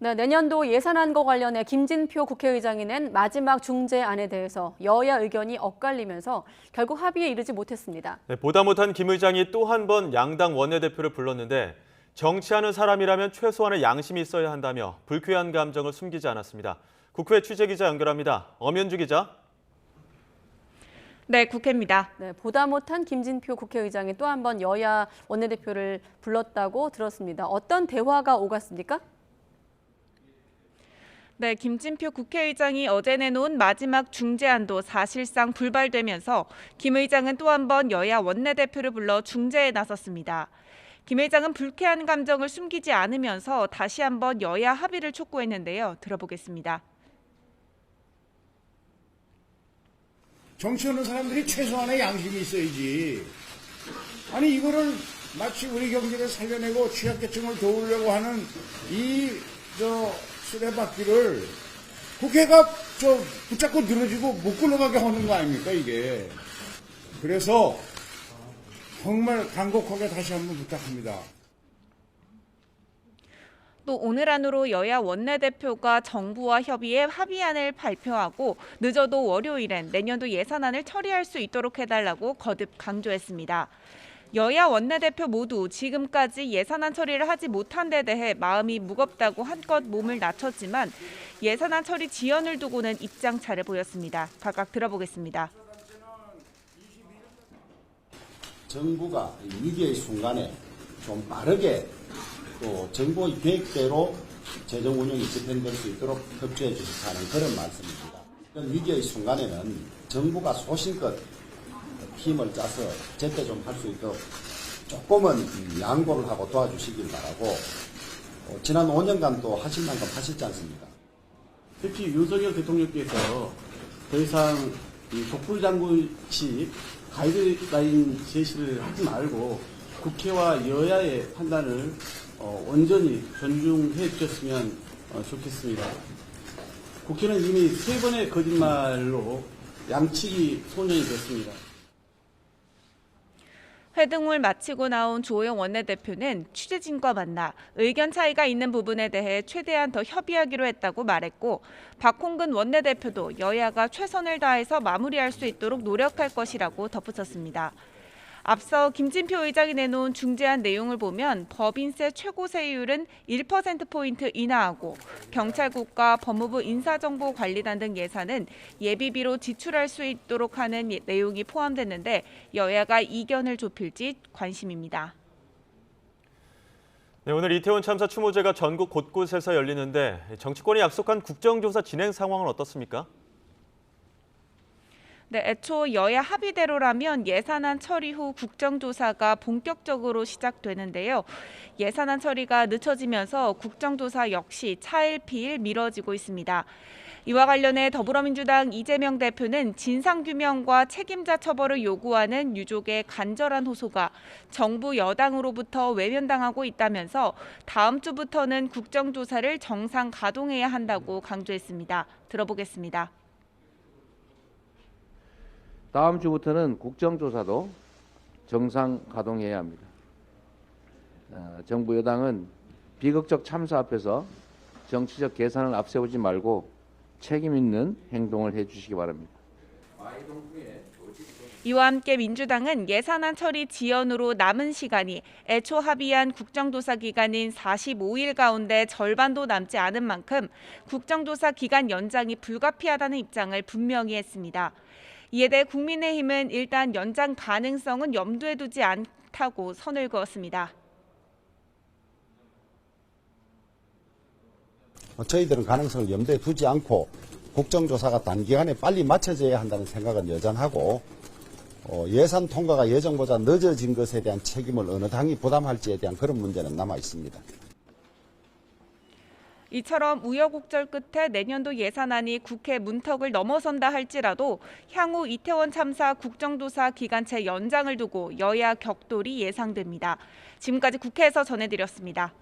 네, 내년도 예산안과 관련해 김진표 국회의장이 낸 마지막 중재안에 대해서 여야 의견이 엇갈리면서 결국 합의에 이르지 못했습니다. 네, 보다 못한 김 의장이 또 한 번 양당 원내대표를 불렀는데 정치하는 사람이라면 최소한의 양심이 있어야 한다며 불쾌한 감정을 숨기지 않았습니다. 국회 취재기자 연결합니다. 엄연주 기자. 네, 국회입니다. 네, 보다 못한 김진표 국회의장이 또 한 번 여야 원내대표를 불렀다고 들었습니다. 어떤 대화가 오갔습니까? 네, 김진표 국회의장이 어제 내놓은 마지막 중재안도 사실상 불발되면서 김 의장은 또 한 번 여야 원내대표를 불러 중재에 나섰습니다. 김 의장은 불쾌한 감정을 숨기지 않으면서 다시 한번 여야 합의를 촉구했는데요. 들어보겠습니다. 정치하는 사람들이 최소한의 양심이 있어야지. 아니 이거를 마치 우리 경제를 살려내고 취약계층을 도우려고 하는 수레바퀴를 국회가 붙잡고 늘어지고 못 굴러가게 하는 거 아닙니까 이게. 그래서 정말 간곡하게 다시 한번 부탁합니다. 또 오늘 안으로 여야 원내대표가 정부와 협의해 합의안을 발표하고 늦어도 월요일엔 내년도 예산안을 처리할 수 있도록 해달라고 거듭 강조했습니다. 여야 원내대표 모두 지금까지 예산안 처리를 하지 못한 데 대해 마음이 무겁다고 한껏 몸을 낮췄지만 예산안 처리 지연을 두고는 입장차를 보였습니다. 각각 들어보겠습니다. 정부가 위기의 순간에 좀 빠르게 또 정부의 계획대로 재정 운영이 집행될 수 있도록 협조해 주십사는 그런 말씀입니다. 이런 위기의 순간에는 정부가 소신껏 힘을 짜서 제때 좀 할 수 있도록 조금은 양보를 하고 도와주시길 바라고 지난 5년간 또 하실 만큼 하셨지 않습니까? 특히 윤석열 대통령께서 더 이상 독불장군식 가이드라인 제시를 하지 말고 국회와 여야의 판단을 온전히 존중해 주셨으면 좋겠습니다. 국회는 이미 3번의 거짓말로 양치기 소년이 됐습니다. 회동을 마치고 나온 주호영 원내대표는 취재진과 만나 의견 차이가 있는 부분에 대해 최대한 더 협의하기로 했다고 말했고 박홍근 원내대표도 여야가 최선을 다해서 마무리할 수 있도록 노력할 것이라고 덧붙였습니다. 앞서 김진표 의장이 내놓은 중재안 내용을 보면 법인세 최고 세율은 1%포인트 인하하고 경찰국과 법무부 인사정보관리단 등 예산은 예비비로 지출할 수 있도록 하는 내용이 포함됐는데 여야가 이견을 좁힐지 관심입니다. 네, 오늘 이태원 참사 추모제가 전국 곳곳에서 열리는데 정치권이 약속한 국정조사 진행 상황은 어떻습니까? 네, 애초 여야 합의대로라면 예산안 처리 후 국정조사가 본격적으로 시작되는데요. 예산안 처리가 늦춰지면서 국정조사 역시 차일피일 미뤄지고 있습니다. 이와 관련해 더불어민주당 이재명 대표는 진상규명과 책임자 처벌을 요구하는 유족의 간절한 호소가 정부 여당으로부터 외면당하고 있다면서 다음 주부터는 국정조사를 정상 가동해야 한다고 강조했습니다. 들어보겠습니다. 다음 주부터는 국정조사도 정상 가동해야 합니다. 정부 여당은 비극적 참사 앞에서 정치적 계산을 앞세우지 말고 책임 있는 행동을 해주시기 바랍니다. 이와 함께 민주당은 예산안 처리 지연으로 남은 시간이 애초 합의한 국정조사 기간인 45일 가운데 절반도 남지 않은 만큼 국정조사 기간 연장이 불가피하다는 입장을 분명히 했습니다. 이에 대해 국민의힘은 일단 연장 가능성은 염두에 두지 않다고 선을 그었습니다. 저희들은 가능성을 염두에 두지 않고 국정조사가 단기간에 빨리 마쳐져야 한다는 생각은 여전하고 예산 통과가 예정보다 늦어진 것에 대한 책임을 어느 당이 부담할지에 대한 그런 문제는 남아 있습니다. 이처럼 우여곡절 끝에 내년도 예산안이 국회 문턱을 넘어선다 할지라도 향후 이태원 참사 국정조사 기간체 연장을 두고 여야 격돌이 예상됩니다. 지금까지 국회에서 전해드렸습니다.